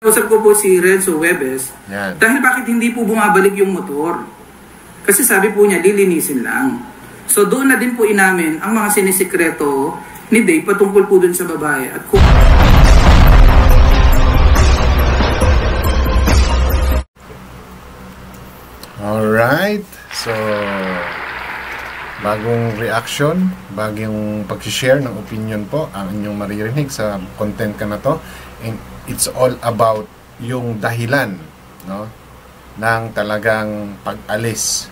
Kausap ko po si Renzo Webes. Yan. Dahil bakit hindi po bumabalik yung motor? Kasi sabi po niya, lilinisin lang. So doon na din po inamin ang mga sinisikreto ni Dave patungkol po dun sa babae. At kung... Alright. So, bagong reaction, bagong pag-share ng opinion po ang inyong maririnig sa content ka na to. And it's all about yung dahilan, no, ng talagang pag-alis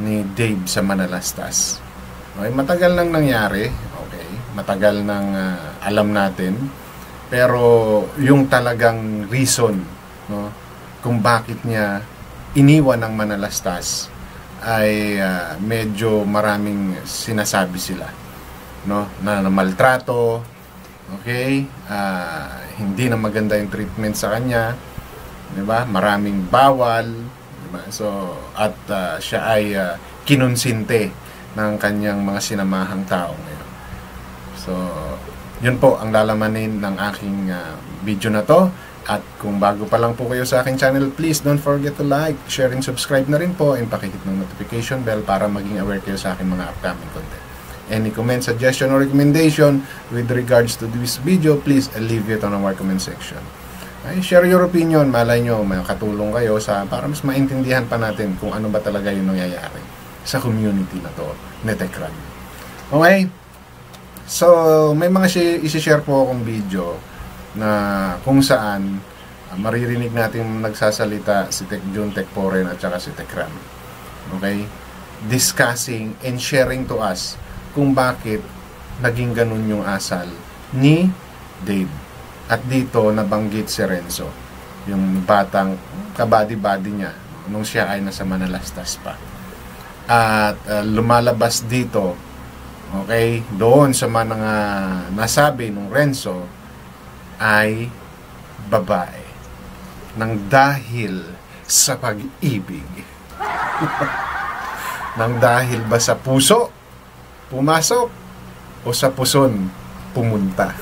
ni Dave sa Manalastas. Okay, matagal nang nangyari, okay, matagal nang alam natin, pero yung talagang reason, no, kung bakit niya iniwan ng Manalastas ay medyo maraming sinasabi sila, no, na maltrato, okay, hindi na maganda yung treatment sa kanya, di ba? Maraming bawal, di ba? So, at siya ay kinonsinte ng kanyang mga sinamahang tao ngayon. So, yun po ang lalamanin ng aking video na to. At kung bago pa lang po kayo sa aking channel, please don't forget to like, share, and subscribe na rin po, and pakihit ng notification bell para maging aware kayo sa aking mga upcoming content. Any comment, suggestion, or recommendation with regards to this video, please leave it on our comment section. Ay, share your opinion, malay nyo, may katulong kayo sa, para mas maintindihan pa natin kung ano ba talaga yung nangyayari sa community na to, Netekran. Okay? So, may mga isi-share po akong video na kung saan maririnig natin nagsasalita si Tekjun, Tekporen at saka si Tekram. Okay? Discussing and sharing to us kung bakit naging ganun yung asal ni Dave. At dito nabanggit si Renzo, yung batang kabady-body niya nung siya ay nasa Manalastas pa. At lumalabas dito, okay, doon sa mga nasabi nung Renzo ay babae nang dahil sa pag-ibig. Nang dahil ba sa puso pumasok o sa puson pumunta?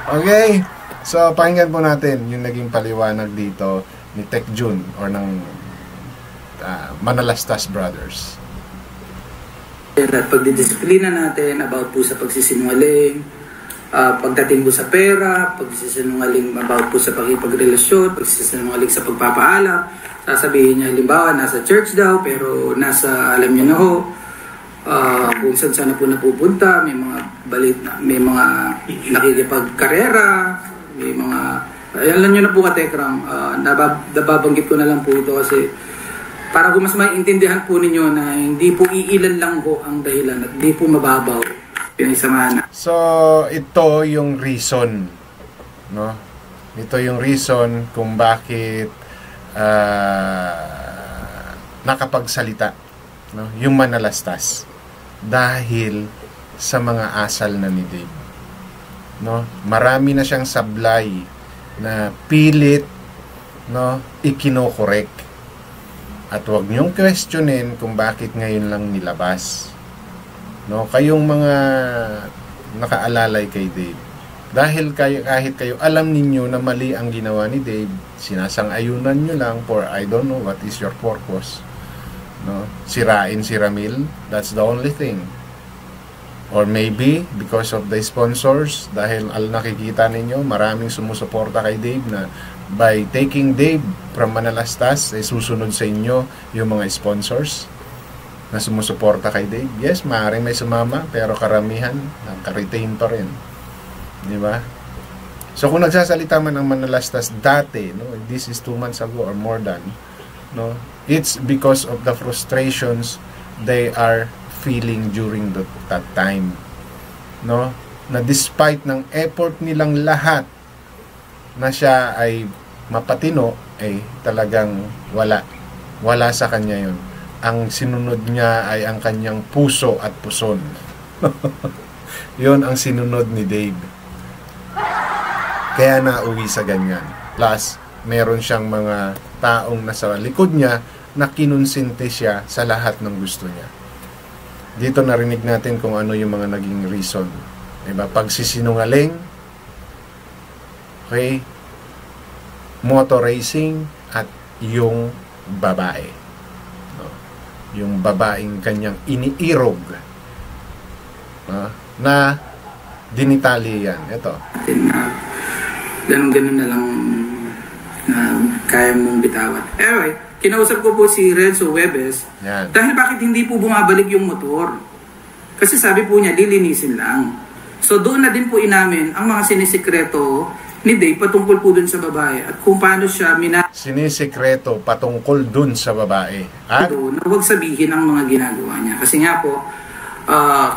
Okay, so pakinggan po natin yung naging paliwanag dito ni Tekjun or ng Manalastas Brothers. At pagdidisiplina natin about po sa pagsisinungaling, pagdating po sa pera, pagsisinungaling about po sa pagkipagrelasyon, pagsisinungaling sa pagpapaalam. Sasabihin niya, halimbawa, nasa church daw, pero nasa, alam niyo na ho, kung saan po napupunta, may mga balit, may mga nakikipagkarera, may mga, alam niyo na po Katekram, nababanggit ko na lang po ito kasi para kung mas maintindihan po ninyo na hindi po iilan lang po ang dahilan at hindi po mababaw. So, ito yung reason, no? Ito yung reason kung bakit nakapagsalita, no? Yung Manalastas dahil sa mga asal na ni Dave, no? Marami na siyang sablay na pilit, no, ikinokorek. At huwag niyong questionin kung bakit ngayon lang nilabas. No, kayong mga nakaalalay kay Dave, dahil kahit kayo alam ninyo na mali ang ginawa ni Dave, sinasang-ayunan nyo lang for I don't know what is your purpose, no? Sirain si Ramil, that's the only thing. Or maybe because of the sponsors, dahil nakikita ninyo maraming sumusuporta kay Dave na by taking Dave from Manalastas ay susunod sa inyo yung mga sponsors na sumusuporta kay Dave. Yes, maaaring may sumama, pero karamihan naka-retain pa rin. Di ba? So, kung nagsasalita man ang Manalastas dati, no, this is 2 months ago or more than, no, it's because of the frustrations they are feeling during that time. No? Na despite ng effort nilang lahat na siya ay mapatino, ay talagang wala sa kanya yun. Ang sinunod niya ay ang kanyang puso at puson. Yun ang sinunod ni Dave. Kaya nauwi sa ganyan. Plus, meron siyang mga taong nasa likod niya na kinonsente siya sa lahat ng gusto niya. Dito narinig natin kung ano yung mga naging reason. Diba? Pagsisinungaling, okay, motor racing at yung babae. No? Yung babaeng kanyang iniirog na dinitali yan. Ito. Ganun-ganun na lang na kaya mong bitawan. Anyway, kinausap ko po si Renzo Webes. Yan. Dahil bakit hindi po bumabalik yung motor? Kasi sabi po niya, lilinisin lang. So doon na din po inamin ang mga sinisikreto ni Dave patungkol po dun sa babae at kung paano siya sinisikreto patungkol dun sa babae. At na huwag sabihin ang mga ginagawa niya. Kasi nga po,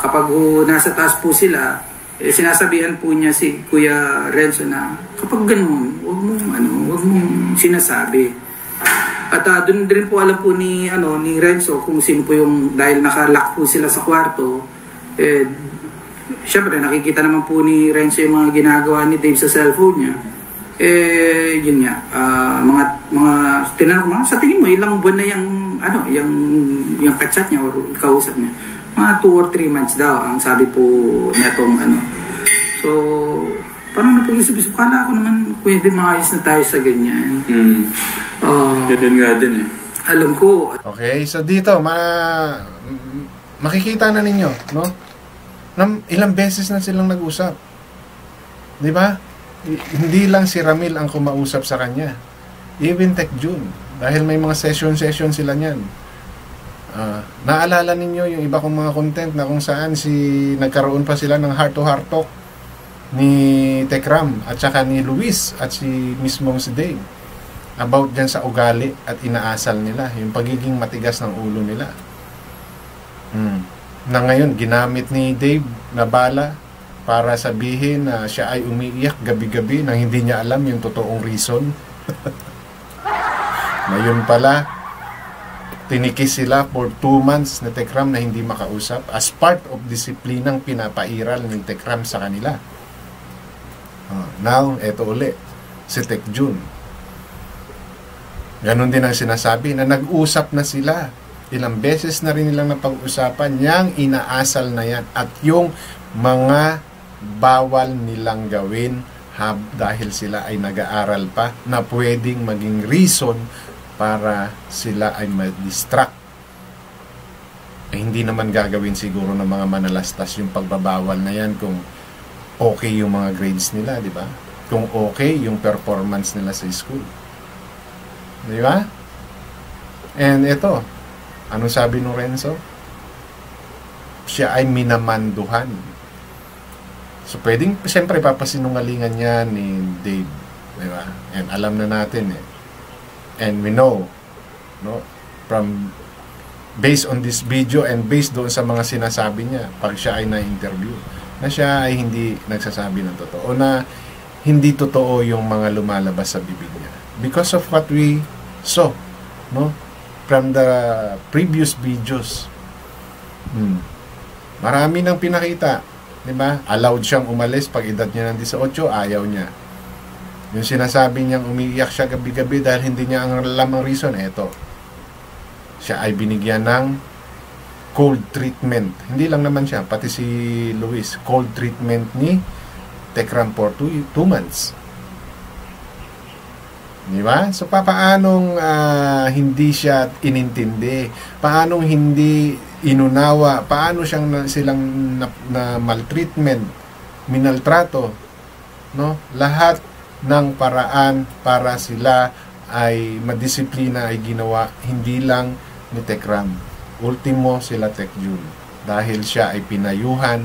kapag nasa taas po sila, sinasabihan po niya si Kuya Renzo na kapag ganun, huwag mong sinasabi. At doon din po alam po ni Renzo kung sino po yung, dahil nakalock po sila sa kwarto, syempre nakikita naman po ni Renzo yung mga ginagawa ni Dave sa cellphone niya. Yun nga, mga tinanong ko, sa tingin mo ilang buwan na yung kachat niya o kausap niya? Mga 2 or 3 months daw ang sabi po netong So, parang napag-isip-isip, kala ko naman pwede maayos na tayo sa ganyan. Ganun nga din eh. Alam ko. Okay, so dito makikita na ninyo, no? Ilang beses na silang nag-usap. 'Di ba? Hindi lang si Ramil ang kumausap sa kanya. Even Tech June, dahil may mga session sila niyan. Naalala ninyo yung iba kong mga content na kung saan nagkaroon pa sila ng heart-to-heart talk ni Tekram at saka ni Luis at si mismong si Dave about dyan sa ugali at inaasal nila, yung pagiging matigas ng ulo nila. Na ngayon, ginamit ni Dave na bala para sabihin na siya ay umiiyak gabi-gabi nang hindi niya alam yung totoong reason. Ngayon pala, tinikis sila for 2 months na Tekram na hindi makausap as part of disiplinang pinapairal ni Tekram sa kanila. Now, eto uli, si Tech June. Ganon din ang sinasabi na nag-usap na sila. Ilang beses na rin nilang napag-usapan yang inaasal na yan at yung mga bawal nilang gawin dahil sila ay nag-aaral pa na pwedeng maging reason para sila ay ma-distract. Hindi naman gagawin siguro ng mga manalastas yung pagbabawal na yan kung okay yung mga grades nila, di ba? Kung okay yung performance nila sa school. Di ba? And ito, anong sabi ng Renzo? Siya ay minamanduhan. So, pwedeng, siyempre, papasinungalingan niya ni Dave. Di ba? And alam na natin eh. And we know, no, from based on this video and based doon sa mga sinasabi niya pag siya ay na-interview, na siya ay hindi nagsasabi ng totoo, o na hindi totoo yung mga lumalabas sa bibig niya. Because of what we saw, no, from the previous videos. Marami nang pinakita, di ba? Allowed siyang umalis pag edad niya ng 18, ayaw niya. Yung sinasabi niyang umiiyak siya gabi-gabi dahil hindi niya ang alam ang reason, eto. Siya ay binigyan ng cold treatment. Hindi lang naman siya, pati si Luis, cold treatment ni Tekram for 2 months. Di ba? So, paanong hindi siya inintindi? Paanong hindi inunawa? Paano silang na maltreatment, minaltrato? No? Lahat ng paraan para sila ay madisiplina ay ginawa hindi lang ni Tekram. Ultimo sila Tech June. Dahil siya ay pinayuhan,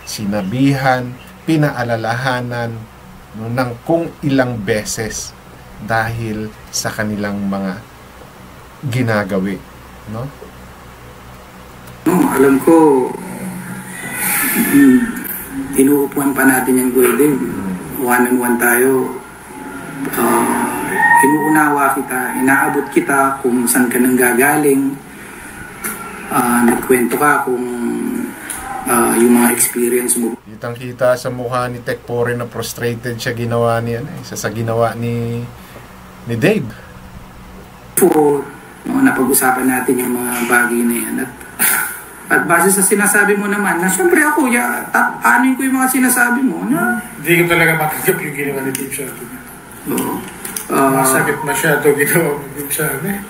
sinabihan, pinaalalahanan ng kung ilang beses dahil sa kanilang mga ginagawi, no? Alam ko inuupuan pa natin yung building. One-on-one tayo. Inuunawa kita, inaabot kita kung saan ka nang gagaling. Nagkwento ka kung yung mga experience mo. Kitang-kita sa mukha ni Tech Pore na frustrated siya ginawa niya sa ginawa ni Dave. So, napag-usapan natin yung mga bagay na yan. At base sa sinasabi mo naman, na syempre ako, anin ko yung mga sinasabi mo. Na, hindi ko talaga matanggap yung ginawa ni Dave sa atin. Oo. Masakit masyado ginawa mo sa amin.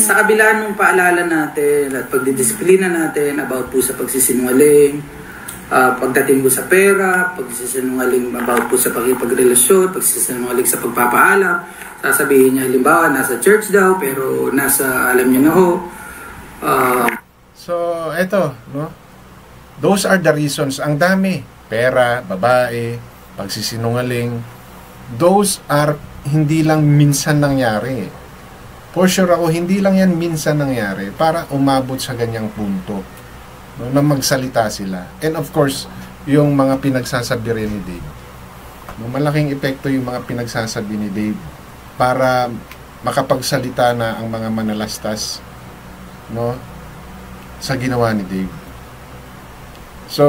Sa kabila ng paalala natin at pagdidisiplina natin about po sa pagsisinungaling, pagdating po sa pera, pagsisinungaling about po sa pagkipagrelasyon, pagsisinungaling sa pagpapaalam, sasabihin niya halimbawa nasa church daw pero nasa alam niyo na ho. So, eto, no? Those are the reasons. Ang dami. Pera, babae, pagsisinungaling. Those are hindi lang minsan nangyari. For sure ako, hindi lang yan minsan nangyari para umabot sa ganyang punto, no, na magsalita sila. And of course, yung mga pinagsasabi rin ni Dave. No, malaking epekto yung mga pinagsasabi ni Dave para makapagsalita na ang mga manalastas, no, sa ginawa ni Dave. So,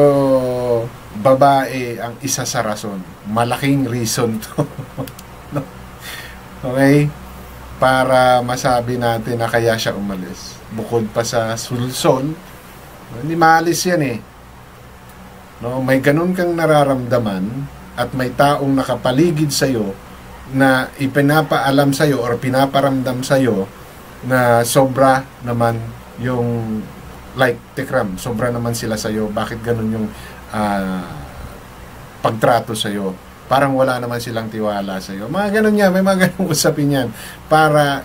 babae ang isa sa rason. Malaking reason to. No? Okay? Para masabi natin na kaya siya umalis. Bukod pa sa sulsol, hindi maalis yan eh. No, may ganun kang nararamdaman at may taong nakapaligid sa'yo na ipinapaalam sa'yo or pinaparamdam sa'yo na sobra naman yung like Tekram, sobra naman sila sa'yo. Bakit ganun yung pagtrato sa'yo? Parang wala naman silang tiwala sa iyo. Mga ganun yan, may mga ganung usapin yan. Para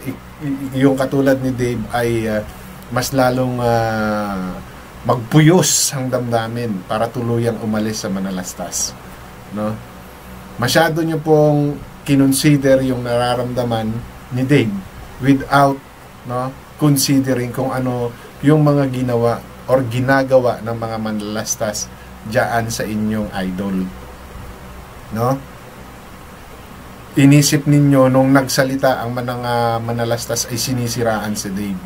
yung katulad ni Dave ay mas lalong magpuyos ang damdamin para tuluyang umalis sa manalastas. No? Masyado nyo pong kinonsider yung nararamdaman ni Dave without, no, considering kung ano yung mga ginawa or ginagawa ng mga manalastas diyan sa inyong idol. No? Inisip ninyo nung nagsalita ang manalastas ay sinisiraan si Dave.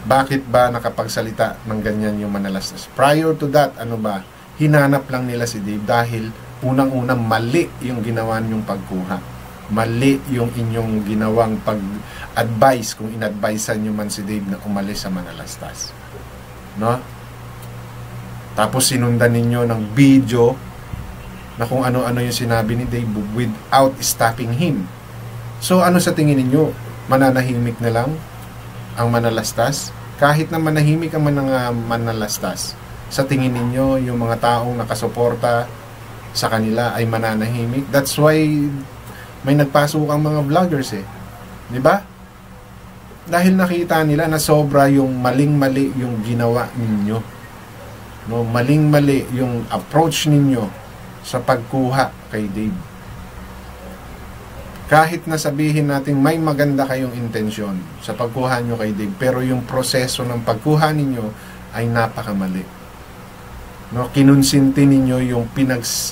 Bakit ba nakapagsalita ng ganyan yung manalastas? Prior to that, ano ba? Hinanap lang nila si Dave dahil unang-unang mali yung ginawa niyong pagkuha. Mali yung inyong ginawang pag-advise kung in-advisean nyo man si Dave na umalis sa manalastas. No? Tapos sinundan ninyo ng video na kung ano-ano yung sinabi ni Dave without stopping him. So ano sa tingin ninyo? Mananahimik na lang ang manalastas? Kahit na manahimik ang manalastas, sa tingin ninyo yung mga taong nakasuporta sa kanila ay mananahimik? That's why may nagpasok ang mga vloggers eh. Di ba? Dahil nakita nila na sobra yung maling-mali yung ginawa ninyo. No, maling-mali yung approach ninyo sa pagkuha kay Dave. Kahit na sabihin natin may maganda kayong intensyon sa pagkuha nyo kay Dave, pero yung proseso ng pagkuha ninyo ay napakamali. No, kinonsinti ninyo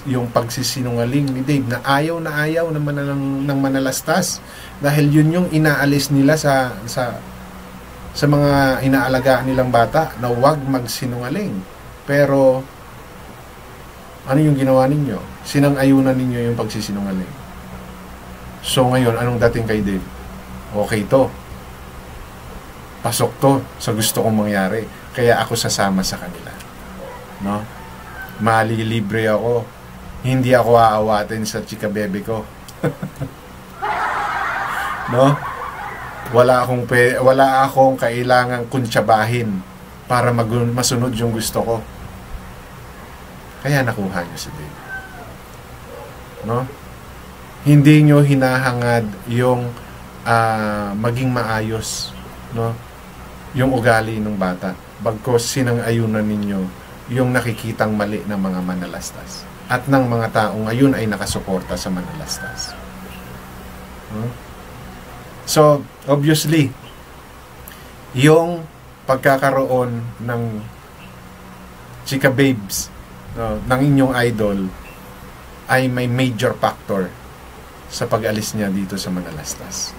yung pagsisinungaling ni Dave na ayaw naman ng manalastas dahil yun yung inaalis nila sa mga inaalagaan nilang bata na huwag magsinungaling. Pero ano yung ginawa ninyo? Sinang-ayunan ninyo yung pagsisinungaling. So ngayon, anong dating kay Dave? Okay to. Pasok to sa gusto kong mangyari. Kaya ako sasama sa kanila. No? Malilibre ako. Hindi ako aawatin sa chika bebe ko. No? Wala akong kailangang kuntsabahin para masunod yung gusto ko. Kaya nakuha niyo si Dave. No? Hindi nyo hinahangad yung maging maayos, no, yung ugali ng bata. Bagkos sinang-ayunan ninyo yung nakikitang mali ng mga manalastas at ng mga taong ngayon ay nakasuporta sa manalastas. No? So, obviously, yung pagkakaroon ng chika babes, no, ng inyong idol ay may major factor sa pag-alis niya dito sa manalastas.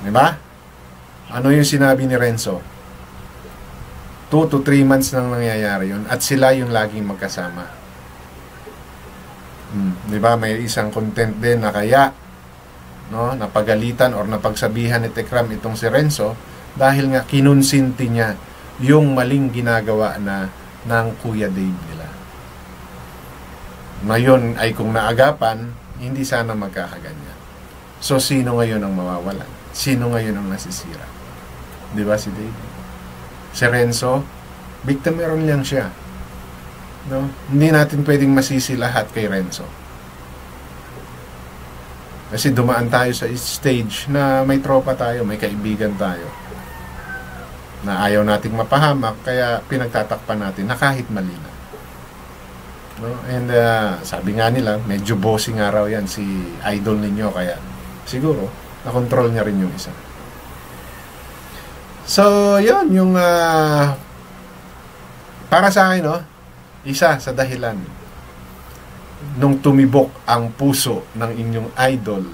Diba? Ano yung sinabi ni Renzo? 2 to 3 months nang nangyayari yun at sila yung laging magkasama. Diba? May isang content din na kaya, no, napagalitan or napagsabihan ni Tekram itong si Renzo dahil nga kinonsinti niya yung maling ginagawa na ng Kuya Dave nila. Ngayon ay kung naagapan, Hindi sana magkakaganyan. So, sino ngayon ang mawawalan? Sino ngayon ang nasisira? Di ba si David? Si Renzo, victim meron lang siya. No? Hindi natin pwedeng masisi lahat kay Renzo. Kasi dumaan tayo sa stage na may tropa tayo, may kaibigan tayo, na ayaw nating mapahamak, kaya pinagtatakpan natin na kahit mali na. No? And sabi nga nila, medyo bossing nga raw yan si idol ninyo, kaya siguro na-control niya rin yung isa. So, yun, yung para sa akin, no, isa sa dahilan nung tumibok ang puso ng inyong idol,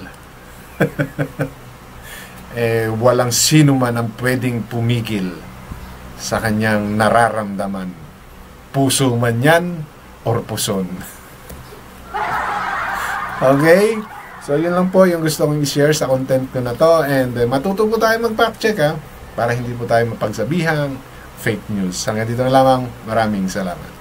walang sino man ang pwedeng pumigil sa kanyang nararamdaman. Puso man yan or puson. Okay? So, yun lang po yung gusto kong i-share sa content ko na to. And matuto po tayo mag-fact check, para hindi po tayo mapagsabihang fake news. Hanggang dito na lamang. Maraming salamat.